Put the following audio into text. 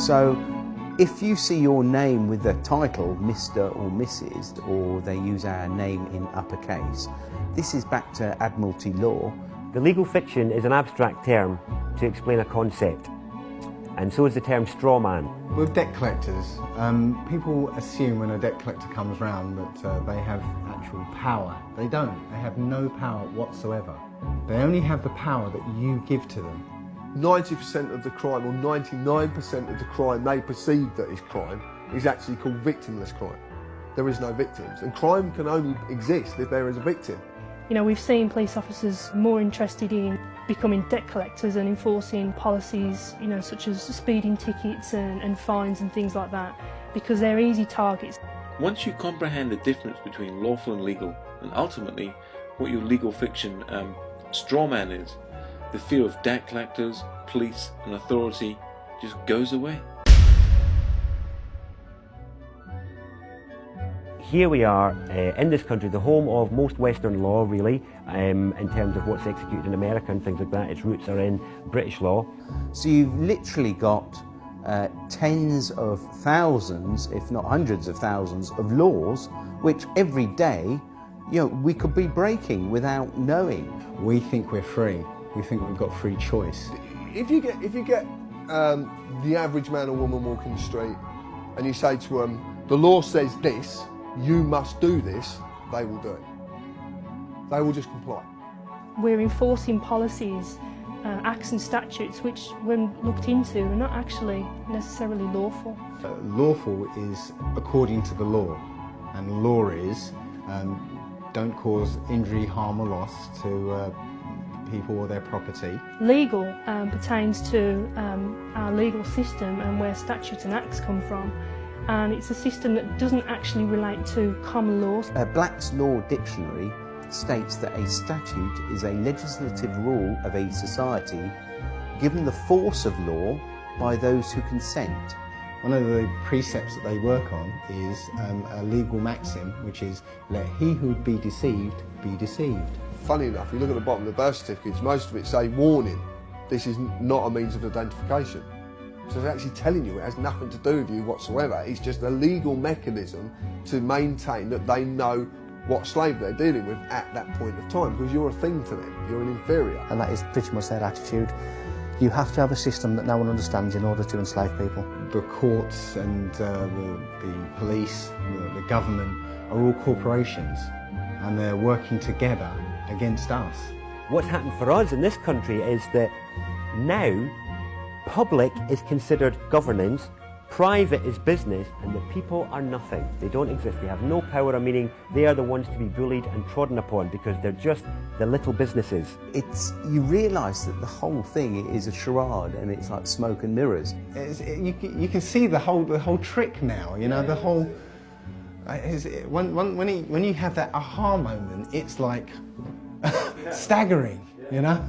So if you see your name with the title Mr. or Mrs., or they use our name in uppercase, this is back to Admiralty law. The legal fiction is an abstract term to explain a concept, and so is the term straw man. With debt collectors, people assume when a debt collector comes round that they have actual power. They don't. They have no power whatsoever. They only have the power that you give to them. 90% of the crime, or 99% of the crime they perceive that is crime, is actually called victimless crime. There is no victims, and crime can only exist if there is a victim. You know, we've seen police officers more interested in becoming debt collectors and enforcing policies, you know, such as speeding tickets and fines and things like that, because they're easy targets. Once you comprehend the difference between lawful and legal, and ultimately what your legal fiction straw man is, the fear of debt collectors, police and authority just goes away. Here we are in this country, the home of most Western law really, in terms of what's executed in America and things like that. Its roots are in British law. So you've literally got tens of thousands, if not hundreds of thousands, of laws which every day, you know, we could be breaking without knowing. We think we're free. We think we've got free choice. If you get the average man or woman walking the street and you say to them, the law says this, you must do this, they will do it. They will just comply. We're enforcing policies, acts and statutes which, when looked into, are not actually necessarily lawful. Lawful is according to the law, and law is don't cause injury, harm or loss to people or their property. Legal pertains to our legal system and where statutes and acts come from. And it's a system that doesn't actually relate to common laws. Black's Law Dictionary states that a statute is a legislative rule of a society given the force of law by those who consent. One of the precepts that they work on is a legal maxim, which is, let he who would be deceived be deceived. Funny enough, you look at the bottom of the birth certificates, most of it say, warning, this is not a means of identification. So it's actually telling you it has nothing to do with you whatsoever. It's just a legal mechanism to maintain that they know what slave they're dealing with at that point of time, because you're a thing to them, you're an inferior. And that is pretty much their attitude. You have to have a system that no one understands in order to enslave people. The courts and the police, the government are all corporations, and they're working together against us. What's happened for us in this country is that now public is considered governance, private is business, and the people are nothing. They don't exist. They have no power or meaning. They are the ones to be bullied and trodden upon because they're just the little businesses. You realise that the whole thing is a charade and it's like smoke and mirrors. You can see the whole trick now. You know, the whole. When you have that aha moment, it's like staggering. You know.